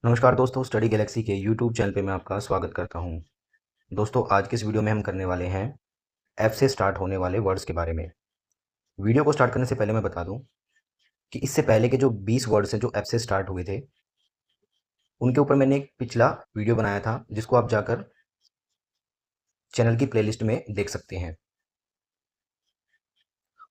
नमस्कार दोस्तों, study Galaxy के यूट्यूब चैनल पे मैं आपका स्वागत करता हूँ। दोस्तों, आज के इस वीडियो में हम करने वाले हैं एफ से स्टार्ट होने वाले वर्ड्स के बारे में। वीडियो को स्टार्ट करने से पहले मैं बता दूं कि इससे पहले के जो 20 वर्ड्स हैं जो एफ से स्टार्ट हुए थे, उनके ऊपर मैंने एक पिछला वीडियो बनाया था जिसको आप जाकर चैनल की प्लेलिस्ट में देख सकते हैं।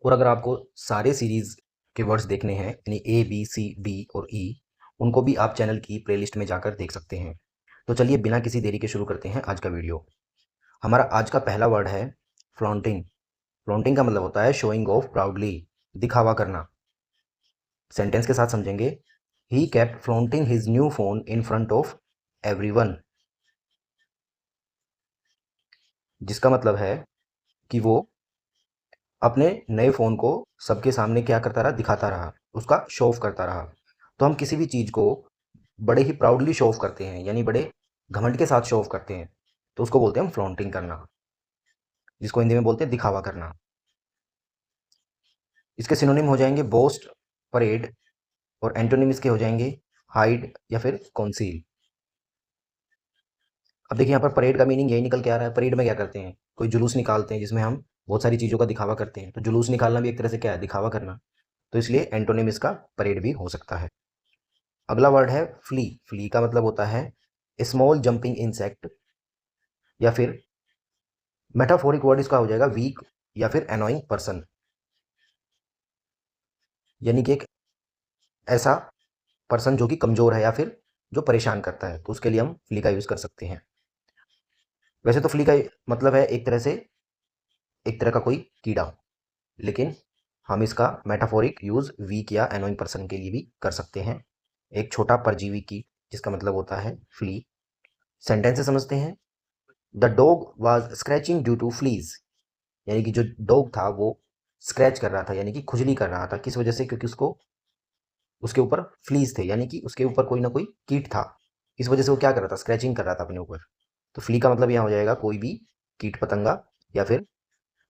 और अगर आपको सारे सीरीज़ के वर्ड्स देखने हैं, यानी ए, बी, सी, डी और ई, उनको भी आप चैनल की प्लेलिस्ट में जाकर देख सकते हैं। तो चलिए बिना किसी देरी के शुरू करते हैं आज का वीडियो। हमारा आज का पहला वर्ड है फ्लॉन्टिंग। फ्लॉन्टिंग का मतलब होता है शोइंग ऑफ प्राउडली, दिखावा करना। सेंटेंस के साथ समझेंगे। He kept flaunting his new phone in front of everyone, जिसका मतलब है कि वो अपने नए फ़ोन को सबके सामने क्या करता रहा, दिखाता रहा, उसका शो ऑफ करता रहा। तो हम किसी भी चीज़ को बड़े ही प्राउडली शो ऑफ करते हैं, यानी बड़े घमंड के साथ शो ऑफ करते हैं, तो उसको बोलते हैं हम फ्लॉन्टिंग करना, जिसको हिंदी में बोलते हैं दिखावा करना। इसके सिनोनिम हो जाएंगे बोस्ट, परेड, और एंटोनिम इसके हो जाएंगे हाइड या फिर कॉन्सील। अब देखिए यहाँ पर परेड का मीनिंग यही निकल के आ रहा है। परेड में क्या करते हैं, कोई जुलूस निकालते हैं जिसमें हम बहुत सारी चीज़ों का दिखावा करते हैं, तो जुलूस निकालना भी एक तरह से क्या है, दिखावा करना। तो इसलिए एंटोनिम इसका परेड भी हो सकता है। अगला वर्ड है फ्ली। फ्ली का मतलब होता है स्मॉल जंपिंग इंसेक्ट, या फिर मेटाफोरिक वर्ड इसका हो जाएगा वीक या फिर एनोइंग पर्सन, यानी कि एक ऐसा पर्सन जो कि कमज़ोर है या फिर जो परेशान करता है, तो उसके लिए हम फ्ली का यूज़ कर सकते हैं। वैसे तो फ्ली का मतलब है एक तरह का कोई कीड़ा, लेकिन हम इसका मेटाफोरिक यूज़ वीक या एनोइंग पर्सन के लिए भी कर सकते हैं, एक छोटा परजीवी की, जिसका मतलब होता है फ्ली। सेंटेंस से समझते हैं। The dog was scratching due to fleas, यानी कि जो डॉग था वो स्क्रैच कर रहा था, यानी कि खुजली कर रहा था। किस वजह से? क्योंकि उसको उसके ऊपर फ्लीज थे, यानी कि उसके ऊपर कोई ना कोई कीट था। इस वजह से वो क्या कर रहा था, स्क्रैचिंग कर रहा था अपने ऊपर। तो फ्ली का मतलब यहाँ हो जाएगा कोई भी कीट पतंगा या फिर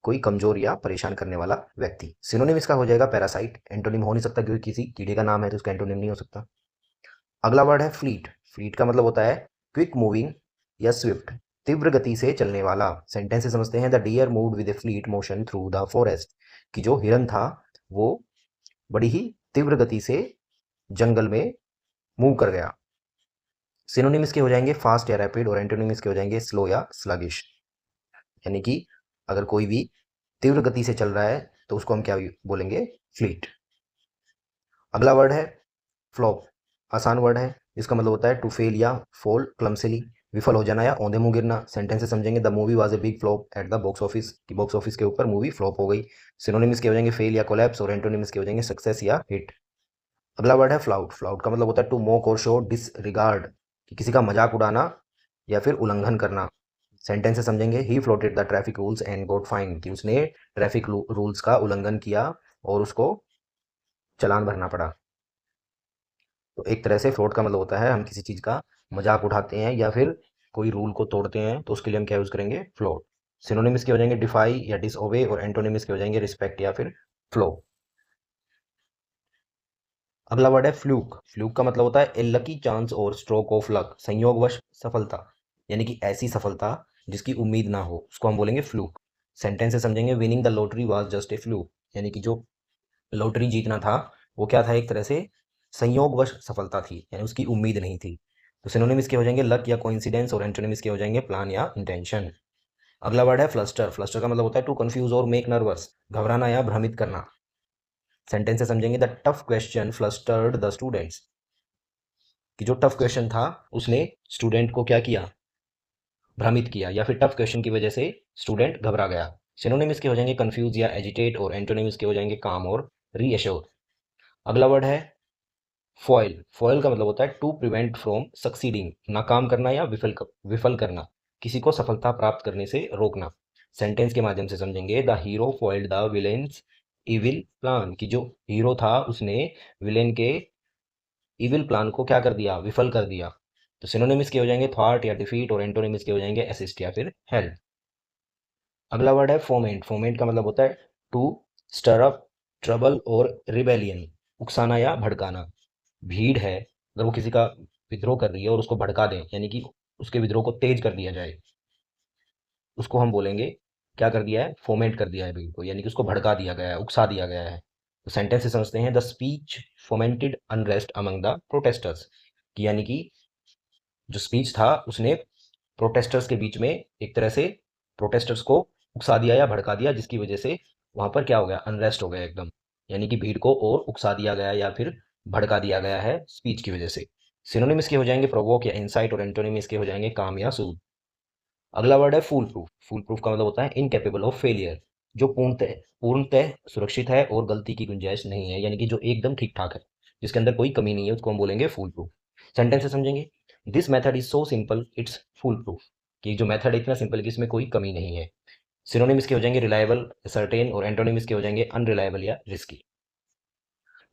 कोई कमजोर या परेशान करने वाला व्यक्ति। सिनोनिम इसका हो जाएगा पैरासाइट। एंटोनिम हो नहीं सकता क्योंकि किसी कीड़े का नाम है तो उसका एंटोनिम नहीं हो सकता। अगला वर्ड है फ्लीट। फ्लीट का मतलब होता है क्विक मूविंग या स्विफ्ट, तीव्र गति से चलने वाला। सेंटेंस से समझते हैं। The deer moved with a fleet motion through the forest, कि जो हिरन था वो बड़ी ही तीव्र गति से जंगल में मूव कर गया। सिनोनिम इसके हो जाएंगे फास्ट या रैपिड, और एंटोनिम इसके हो जाएंगे स्लो या स्लगिश, यानी कि अगर कोई भी तीव्र गति से चल रहा है तो उसको हम क्या बोलेंगे, फ्लीट। अगला वर्ड है फ्लॉप। आसान वर्ड है। इसका मतलब होता है टू फेल या फॉल क्लमसिली, विफल हो जाना या औंधे मुंह गिरना। सेंटेंस से समझेंगे। The movie was a big flop at the box office, कि बॉक्स ऑफिस के ऊपर मूवी फ्लॉप हो गई। सिनोनिम्स के हो जाएंगे फेल या कोलैप्स, और एंटोनिम्स के हो जाएंगे सक्सेस या हिट। अगला वर्ड है फ्लाउट। फ्लाउट का मतलब होता है टू मोक और शो डिसरिगार्ड, कि किसी का मजाक उड़ाना या फिर उल्लंघन करना। सेंटेंस से समझेंगे। He flouted the traffic rules and got fine, कि उसने ट्रैफिक रूल्स का उल्लंघन किया और उसको चालान भरना पड़ा। तो एक तरह से फ्लॉट का मतलब होता है हम किसी चीज़ का मजाक उठाते हैं या फिर कोई रूल को तोड़ते हैं, तो उसके लिए हम क्या यूज़ करेंगे, फ्लॉट। सिनोनिम्स के हो जाएंगे डिफाई या डिसओबे, और एंटोनिम्स के हो जाएंगे रिस्पेक्ट या फिर फ्लो। अगला वर्ड है फ्लूक। फ्लूक का मतलब होता है ए लकी चांस और स्ट्रोक ऑफ लक, संयोगवश सफलता, यानी कि ऐसी सफलता जिसकी उम्मीद ना हो, उसको हम बोलेंगे फ्लूक। सेंटेंस से समझेंगे। Winning the lottery was just a fluke, यानी कि जो लॉटरी जीतना था वो क्या था, एक तरह से संयोगवश सफलता थी, यानी उसकी उम्मीद नहीं थी। तो सिनोनिम इसके हो जाएंगे लक या कोइंसिडेंस, और एंटोनिम इसके हो जाएंगे प्लान या इंटेंशन। अगला वर्ड है फ्लस्टर। फ्लस्टर का मतलब होता है टू कंफ्यूज और मेक नर्वस, घबराना या भ्रमित करना। सेंटेंस से समझेंगे। The tough question flustered the students, कि जो टफ क्वेश्चन था उसने स्टूडेंट को क्या किया, भ्रमित किया, या फिर टफ क्वेश्चन की वजह से स्टूडेंट घबरा गया। सिनोनिम इसके हो जाएंगे कंफ्यूज या एजिटेट, और एंटोनिम इसके हो जाएंगे काम और रीएश्योर। अगला वर्ड है फॉयल। फॉयल का मतलब होता है टू प्रिवेंट फ्रॉम सक्सीडिंग, नाकाम करना या विफल करना, किसी को सफलता प्राप्त करने से रोकना। सेंटेंस के माध्यम से समझेंगे। The hero foiled the villains evil plan, कि जो हीरो था उसने विलेन के इविल प्लान को क्या कर दिया, विफल कर दिया। तो सिनोनिम्स के हो जाएंगे थॉट या डिफीट, और एंटोनिम्स के हो जाएंगे असिस्ट या फिर हेल्प। अगला वर्ड है फोमेंट। फोमेंट का मतलब होता है टू स्टर अप ट्रबल और रिबेलियन, उकसाना या भड़काना। भीड़ है, अगर वो किसी का विद्रोह कर रही है और उसको भड़का दें, यानी कि उसके विद्रोह को तेज कर दिया जाए, उसको हम बोलेंगे क्या कर दिया है, फोमेंट कर दिया है भीड़ को, यानी कि उसको भड़का दिया गया है, उकसा दिया गया है। तो सेंटेंस से समझते हैं, the speech fomented unrest among the protesters, कि यानी कि जो स्पीच था उसने प्रोटेस्टर्स के बीच में एक तरह से प्रोटेस्टर्स को उकसा दिया या भड़का दिया, जिसकी वजह से वहां पर क्या हो गया, अनरेस्ट हो गया एकदम, यानी कि भीड़ को और उकसा दिया गया या फिर भड़का दिया गया है स्पीच की वजह से। सिनोनिम इसके हो जाएंगे प्रोवोक या इंसाइट, और एंटोनिम इसके हो जाएंगे काम या सूद। अगला वर्ड है फूल प्रूफ। फूल प्रूफ का मतलब होता है इनकेपेबल ऑफ फेलियर, जो पूर्णतः सुरक्षित है और गलती की गुंजाइश नहीं है, यानी कि जो एकदम ठीक ठाक है, जिसके अंदर कोई कमी नहीं है, उसको हम बोलेंगे फूल प्रूफ। सेंटेंस से समझेंगे, this method is so simple it's foolproof, कि जो मेथड इतना सिंपल कि इसमें कोई कमी नहीं है। सिनोनिम इसके हो जाएंगे रिलायबल, सर्टेन, और एंटोनिम इसके हो जाएंगे अनरिलायबल या रिस्की।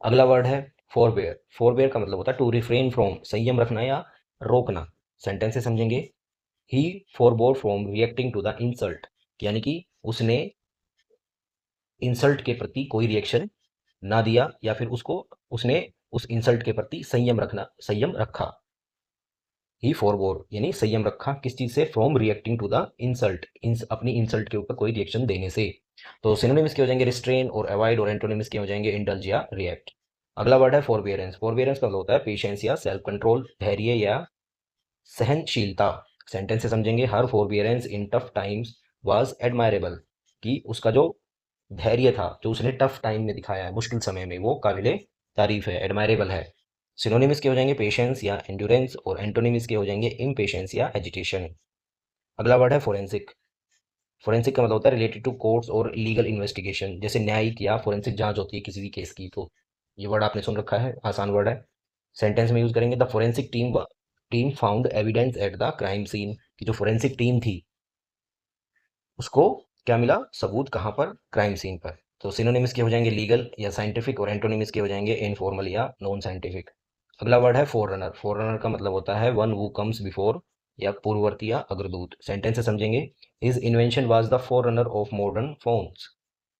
अगला वर्ड है फॉरबेयर। फॉरबेयर का मतलब होता है टू रिफ्रेन फ्रॉम, संयम रखना या रोकना। सेंटेंस से समझेंगे, he forbore from reacting to the insult, यानी कि उसने इंसल्ट के प्रति कोई रिएक्शन ना दिया, या फिर उसने उस इंसल्ट के प्रति संयम रखा। ही फोरबोर यानी संयम रखा, किस चीज से, from reacting to the insult, अपनी इंसल्ट के ऊपर कोई रिएक्शन देने से। तो सिनोनिम्स के हो जाएंगे रिस्ट्रेन और अवॉइड, और एंटोनिम्स के हो जाएंगे इंडल्ज या रिएक्ट। अगला वर्ड है फॉरबियरेंस। फॉरबियरेंस का मतलब होता है पेशेंस या सेल्फ कंट्रोल, धैर्य या सहनशीलता। सेंटेंस से समझेंगे, her forbearance in tough times was admirable, कि उसका जो धैर्य था, जो उसने टफ टाइम में दिखाया है, मुश्किल समय में, वो काबिले तारीफ है, एडमायरेबल है। सिनोनिम्स के हो जाएंगे पेशेंस या एंड्योरेंस, और एंटोनिम्स के हो जाएंगे इम्पेशेंस या एजिटेशन। अगला वर्ड है फोरेंसिक। फोरेंसिक का मतलब होता है रिलेटेड टू कोर्ट्स और लीगल इन्वेस्टिगेशन, जैसे न्यायिक या फोरेंसिक जांच होती है किसी भी केस की, तो ये वर्ड आपने सुन रखा है, आसान वर्ड है। सेंटेंस में यूज करेंगे, the forensic team found evidence at the crime scene, कि जो फोरेंसिक टीम थी उसको क्या मिला, सबूत, कहाँ पर, क्राइम सीन पर। तो सिनोनिम्स के हो जाएंगे लीगल या साइंटिफिक, और एंटोनिम्स के हो जाएंगे इनफॉर्मल या नॉन साइंटिफिक। अगला वर्ड है फोररनर। फोररनर का मतलब होता है वन हु कम्स बिफोर, या पूर्ववर्ती या अग्रदूत। सेंटेंस से समझेंगे, his invention was the forerunner of modern phones,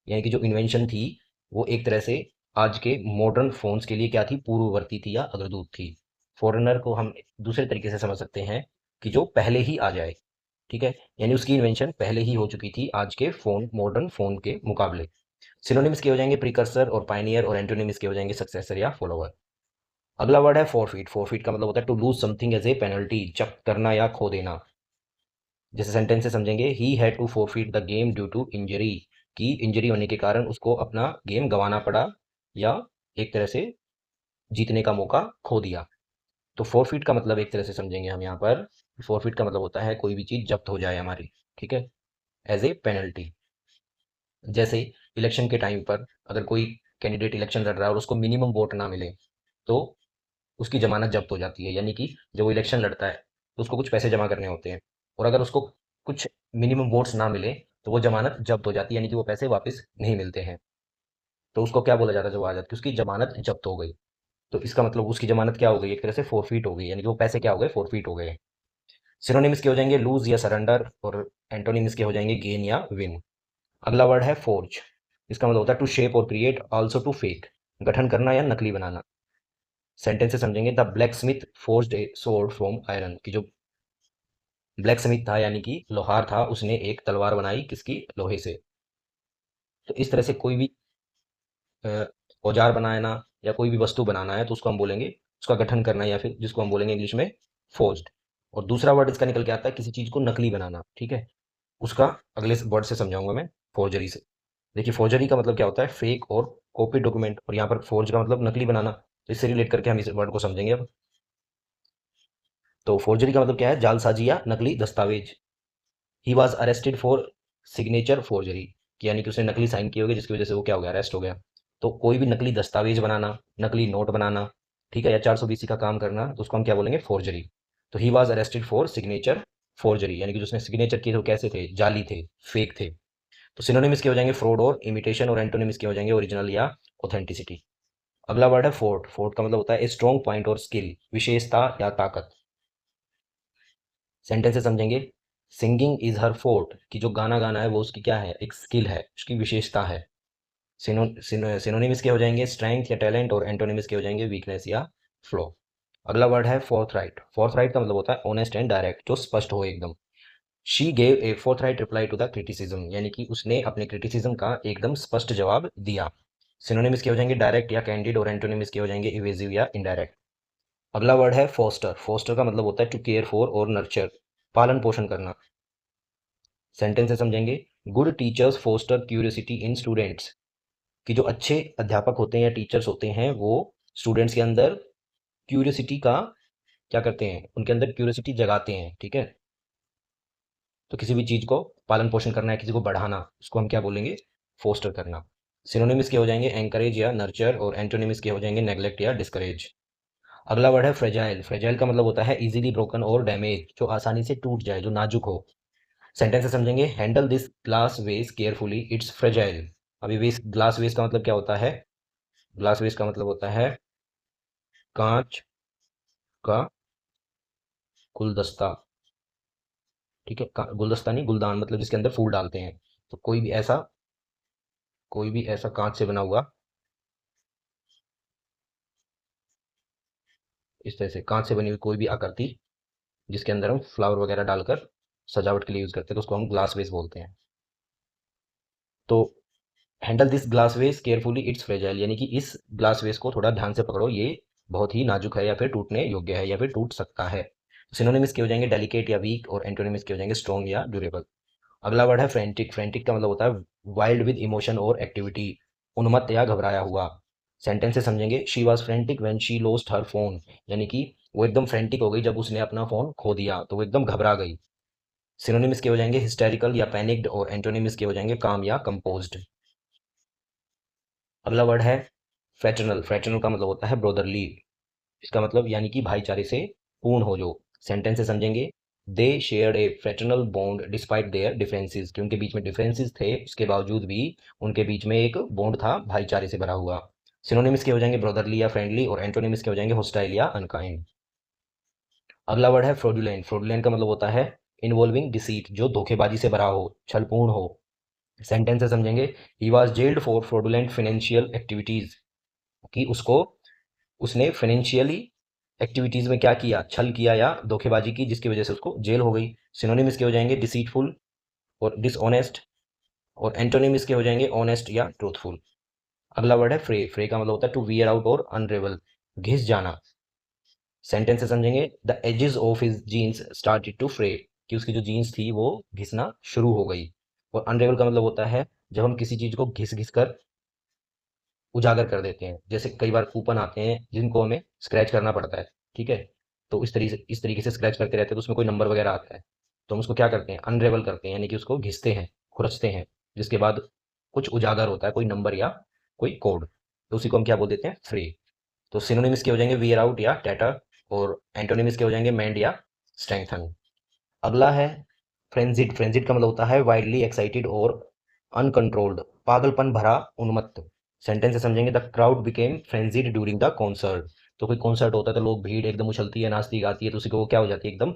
यानी कि जो इन्वेंशन थी वो एक तरह से आज के मॉडर्न फोन्स के लिए क्या थी, पूर्ववर्ती थी या अग्रदूत थी। फॉरेनर को हम दूसरे तरीके से समझ सकते हैं कि जो पहले ही आ जाए, ठीक है, यानी उसकी इन्वेंशन पहले ही हो चुकी थी आज के फोन, मॉडर्न फोन के मुकाबले। सिनोनिम्स के हो जाएंगे प्रिकर्सर और पायनियर, और एंटोनिम्स के हो जाएंगे सक्सेसर या फॉलोअर। अगला वर्ड है फॉरफीट। फॉरफीट का मतलब होता है to lose something as a penalty, जब्त करना या खो देना। जैसे सेंटेंस से समझेंगे, he had to forfeit the game due to injury, की इंजरी होने के कारण उसको अपना गेम गंवाना पड़ा, या एक तरह से जीतने का मौका खो दिया। तो फॉरफीट का मतलब एक तरह से समझेंगे हम यहाँ पर, फॉरफीट का मतलब होता है कोई भी चीज जब्त हो जाए हमारी, ठीक है, एज ए पेनल्टी। जैसे इलेक्शन के टाइम पर अगर कोई कैंडिडेट इलेक्शन लड़ रहा है और उसको मिनिमम वोट ना मिले, तो उसकी जमानत जब्त हो जाती है, यानी कि जब वो इलेक्शन लड़ता है तो उसको कुछ पैसे जमा करने होते हैं, और अगर उसको कुछ मिनिमम वोट्स ना मिले तो वो जमानत जब्त हो जाती है, यानी कि वो पैसे वापस नहीं मिलते हैं। तो उसको क्या बोला जाता है जब आ जाती है, उसकी जमानत जब्त हो गई। तो इसका मतलब उसकी जमानत क्या हो गई, एक तरह से फोरफीट हो गई, यानी कि वो पैसे क्या हो गए, फोरफीट हो गए। सिनोनिम्स के हो जाएंगे लूज या सरेंडर, और एंटोनिम्स के हो जाएंगे गेन या विन। अगला वर्ड है फोर्ज। इसका मतलब होता है टू शेप और क्रिएट, आल्सो टू फेक, गठन करना या नकली बनाना। सेंटेंस से समझेंगे, the black Smith forged A sword from iron, कि जो ब्लैक स्मिथ था यानी कि लोहार था, उसने एक तलवार बनाई किसकी, लोहे से। तो इस तरह से कोई भी अ, औजार बनाना या कोई भी वस्तु बनाना है तो उसको हम बोलेंगे उसका गठन करना, या फिर जिसको हम बोलेंगे इंग्लिश में फोर्ज्ड। और दूसरा वर्ड इसका निकल के आता है किसी चीज को नकली बनाना, ठीक है, उसका अगले वर्ड से समझाऊंगा मैं, फोर्जरी से। देखिए फोर्जरी का मतलब क्या होता है, फेक और कॉपी डॉक्यूमेंट, और यहाँ पर फोर्ज का मतलब नकली बनाना, तो इससे रिलेट करके हम इस वर्ड को समझेंगे अब। तो फोर्जरी का मतलब क्या है, जालसाजी या नकली दस्तावेज। He was arrested for signature forgery, यानी कि उसने नकली साइन किए होंगे जिसकी वजह से वो क्या हो गया, अरेस्ट हो गया। तो कोई भी नकली दस्तावेज बनाना, नकली नोट बनाना, ठीक है, या 420 का काम करना, तो उसको हम क्या बोलेंगे, फोर्जरी। तो he was arrested for signature forgery, यानी कि जो उसने सिग्नेचर किए थे वो कैसे थे, जाली थे, फेक थे। तो सिनोनिम्स के हो जाएंगे फ्रॉड और इमिटेशन, और एंटोनिम्स के हो जाएंगे ओरिजिनल या ऑथेंटिसिटी। अगला वर्ड है फोर्ट। फोर्ट का मतलब होता है स्ट्रॉन्ग पॉइंट और स्किल, विशेषता या ताकत। सेंटेंस से समझेंगे, सिंगिंग इज हर फोर्ट, कि जो गाना गाना है वो उसकी क्या है, एक स्किल है, उसकी विशेषता है। सिनोनिम्स के हो जाएंगे स्ट्रेंथ या टैलेंट, और एंटोनिम्स के हो जाएंगे वीकनेस या फ्लॉ। अगला वर्ड है फोर्थराइट। फोर्थराइट का मतलब होता है ऑनेस्ट एंड डायरेक्ट, जो स्पष्ट हो एकदम। She gave a forthright reply to the criticism, यानी कि उसने अपने क्रिटिसिज्म का एकदम स्पष्ट जवाब दिया। सिनोनिम्स के हो जाएंगे डायरेक्ट या कैंडिड, और एंटोनिम्स के हो जाएंगे इवेजिव या इनडायरेक्ट। अगला वर्ड है फोस्टर। फोस्टर का मतलब होता है टू केयर फॉर और नर्चर, पालन पोषण करना। सेंटेंस से समझेंगे, गुड टीचर्स फोस्टर क्यूरियोसिटी इन स्टूडेंट्स, कि जो अच्छे अध्यापक होते हैं या टीचर्स होते हैं वो स्टूडेंट्स के अंदर क्यूरियोसिटी का क्या करते हैं, उनके अंदर क्यूरियोसिटी जगाते हैं। ठीक है, तो किसी भी चीज को पालन पोषण करना है, किसी को बढ़ाना, उसको हम क्या बोलेंगे, फोस्टर करना। सिनोनिम्स के हो जाएंगे एंकरेज या नर्चर, और एंटोनिम्स के हो जाएंगे नेग्लेक्ट या डिस्करेज। अगला वर्ड है फ्रेजाइल। फ्रेजाइल का मतलब होता है इजीली ब्रोकन और डैमेज, जो आसानी से टूट जाए, जो नाजुक हो। सेंटेंस से समझेंगे, हैंडल दिस ग्लास वेस केयरफुली, इट्स फ्रेजाइल। अभी वेस, ग्लास वेस का मतलब क्या होता है, ग्लास वेस का मतलब होता है कांच का गुलदस्ता। ठीक है, गुलदस्ता नहीं, गुलदान, मतलब जिसके अंदर फूल डालते हैं। तो कोई भी ऐसा कांच से बना हुआ, इस तरह से कांच से बनी हुई कोई भी आकृति जिसके अंदर हम फ्लावर वगैरह डालकर सजावट के लिए यूज करते हैं, तो उसको हम ग्लास वेस बोलते हैं। तो हैंडल दिस ग्लास वेस केयरफुली, इट्स फ्रेजाइल, यानी कि इस ग्लास वेस को थोड़ा ध्यान से पकड़ो, ये बहुत ही नाजुक है या फिर टूटने योग्य है या फिर टूट सकता है। सिनोनिम्स के हो जाएंगे डेलिकेट या वीक, और एंटोनिम्स के हो जाएंगे स्ट्रॉन्ग या ड्यूरेबल। अगला वर्ड है फ्रेंटिक। फ्रेंटिक का मतलब होता है वाइल्ड विद इमोशन और एक्टिविटी, उन्मत्त या घबराया हुआ। सेंटेंस से समझेंगे, she was frantic when she lost her phone, यानी कि वो एकदम फ्रेंटिक हो गई जब उसने अपना फोन खो दिया, तो वो एकदम घबरा गई। सिनोनिम्स के हो जाएंगे हिस्टेरिकल या पैनिक्ड, और एंटोनिम्स के हो जाएंगे काम या कंपोज्ड। अगला वर्ड है फ्रेटर्नल। फ्रेटर्नल का मतलब होता है ब्रोदरली, इसका मतलब यानी कि भाईचारे से पूर्ण हो जो। सेंटेंस से समझेंगे, दे shared A fraternal bond despite there differences, कि उनके बीच में डिफरेंसेस थे, उसके बावजूद भी उनके बीच में एक बॉन्ड था भाईचारे से भरा हुआ। सिनोनिम्स के हो जाएंगे ब्रोदरली या फ्रेंडली, और एंटोनिम्स के हो जाएंगे होस्टाइल या अनकाइंड। अगला वर्ड है फ्रॉडुलेंट। फ्रॉडुलेंट का मतलब होता है इन्वॉल्विंग डिसीट, जो धोखेबाजी से भरा हो, छलपूर्ण हो। सेंटेंस से समझेंगे, he was gelled for fraudulent financial activities, कि उसको, उसने फाइनेंशियली एक्टिविटीज में क्या किया, छल किया या धोखेबाजी की, जिसकी वजह से उसको जेल हो गई। सिनोनिम इसके हो जाएंगे डिसीटफुल और डिसऑनेस्ट, और एंटोनिम इसके हो जाएंगे ऑनेस्ट या ट्रूथफुल। अगला वर्ड है फ्रे। फ्रे का मतलब होता है टू वियर आउट और अनरेवल, घिस जाना। सेंटेंस से समझेंगे, the edges of his jeans started to fray, कि उसकी जो जीन्स थी वो घिसना शुरू हो गई। और अनरेवल का मतलब होता है जब हम किसी चीज को घिस घिस कर उजागर कर देते हैं, जैसे कई बार कूपन आते हैं जिनको हमें स्क्रैच करना पड़ता है। ठीक है, तो इस तरीके से स्क्रैच करते रहते हैं, तो उसमें कोई नंबर वगैरह आता है, तो हम उसको क्या करते हैं, अनरेवल करते हैं, यानी कि उसको घिसते हैं, खुरचते हैं, जिसके बाद कुछ उजागर होता है, कोई नंबर या कोई कोड, तो उसी को हम क्या बोल देते हैं, फ्री। तो सिनोनिम्स के हो जाएंगे वियर आउट या टैटर, और एंटोनिम्स के हो जाएंगे मेंड या स्ट्रेंथन। अगला है फ्रेंजिड। फ्रेंजिड का मतलब होता है वाइडली एक्साइटेड और अनकंट्रोल्ड, पागलपन भरा, उन्मत्त। सेंटेंस से समझेंगे, the crowd became frenzied during the concert, तो कोई कॉन्सर्ट होता है तो लोग, भीड़ एकदम उछलती है, नाचती गाती है, तो उसी को वो क्या हो जाती है, एकदम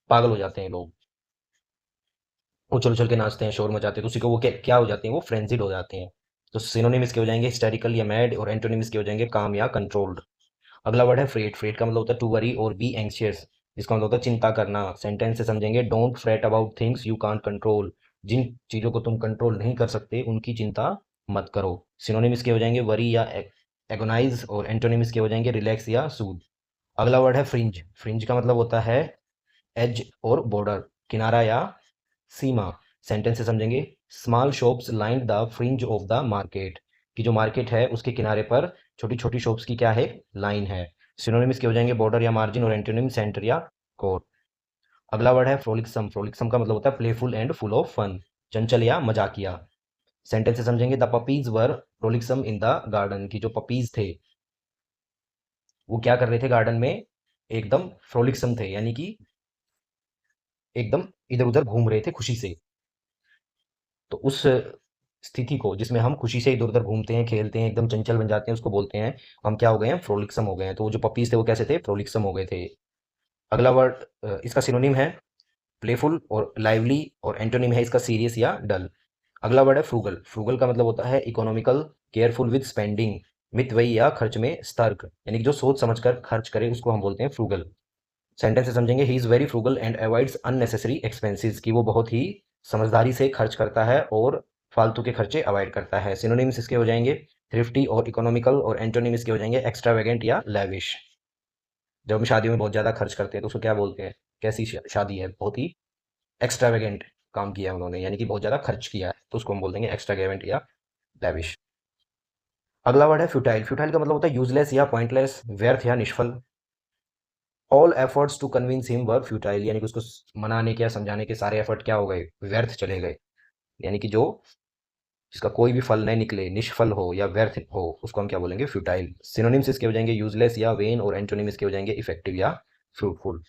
पागल हो जाते हैं लोग, उछल उछल के नाचते हैं, शोर मचाते हैं, तो उसी को वो क्या हो जाते हैं, वो फ्रेंजिड हो जाते हैं। तो सिनोनिम इसके हो जाएंगे हिस्टेरिकल या मैड, और एंटोनिम इसके हो जाएंगे काम या कंट्रोल्ड। अगला वर्ड है फ्रेट। फ्रेट का मतलब होता है टू वरी और बी एंग्शियस, जिसका मतलब होता है चिंता करना। सेंटेंस से समझेंगे, don't fret about things you can't control, जिन चीजों को तुम कंट्रोल नहीं कर सकते उनकी चिंता मत करो। सिनोनिम इसके हो जाएंगे वरी या एगोनाइज, और एंटोनिम इसके हो जाएंगे रिलैक्स या सूद। अगला वर्ड है फ्रिंज। फ्रिंज का मतलब होता है एज और बॉर्डर, किनारा या सीमा। सेंटेंस से समझेंगे, small shops line the fringe of the market, कि जो मार्केट है उसके किनारे पर छोटी छोटी शॉप्स की क्या है, लाइन है। सिनोनिम्स के हो जाएंगे बॉर्डर या मार्जिन, और एंटोनिम सेंटर या कोर। अगला वर्ड है फ्रोलिक्सम। फ्रोलिक्सम का मतलब होता है playful and full of fun, चंचल या मजाकिया। सेंटेंस से समझेंगे, the puppies were frolicsome in the garden, की जो पपीज थे वो क्या कर रहे थे गार्डन में, एकदम फ्रोलिक्सम थे, यानी कि एकदम इधर उधर घूम रहे थे खुशी से। तो उस स्थिति को जिसमें हम खुशी से इधर उधर घूमते हैं, खेलते हैं, एकदम चंचल बन जाते हैं, उसको बोलते हैं हम क्या हो गए हैं, फ्रोलिक्सम हो गए हैं। तो वो जो पपीज थे वो कैसे थे, फ्रोलिक्सम हो गए थे। अगला वर्ड, इसका सिनोनिम है प्लेफुल और लाइवली, और एंटोनिम है इसका सीरियस या डल। अगला वर्ड है फ्रूगल। फ्रूगल का मतलब होता है इकोनॉमिकल, केयरफुल विद स्पेंडिंग, मितव्ययी या खर्च में सतर्क, यानी कि जो सोच समझकर खर्च करे उसको हम बोलते हैं फ्रूगल। सेंटेंस से समझेंगे, he is very frugal and avoids unnecessary expenses, कि वो बहुत ही समझदारी से खर्च करता है और फालतू के खर्चे अवॉइड करता है। सिनोनिम्स इसके हो जाएंगे थ्रिफ्टी और इकोनॉमिकल, और एंटोनिम इसके हो जाएंगे एक्स्ट्रावेगेंट या लैविश। जब हम शादियों में बहुत ज़्यादा खर्च करते हैं तो उसको क्या बोलते हैं? कैसी शादी है? बहुत ही एक्स्ट्रावेगेंट काम किया है उन्होंने, यानी कि बहुत ज़्यादा खर्च किया है, तो उसको हम बोल देंगे एक्स्ट्रावेगेंट या लैविश। अगला वर्ड है फ्यूटाइल। फ्यूटाइल का मतलब होता है यूजलेस या पॉइंटलेस, व्यर्थ या निष्फल। All efforts to convince him were futile, यानी कि उसको मनाने के या समझाने के सारे एफर्ट क्या हो गए? व्यर्थ चले गए। यानी कि जो जिसका कोई भी फल नहीं निकले, निष्फल हो या व्यर्थ हो, उसको हम क्या बोलेंगे? फ्यूटाइल। सिनोनिम्स इसके हो जाएंगे यूजलेस या वेन, और एंटोनिम इसके हो जाएंगे इफेक्टिव या फ्रूटफुल।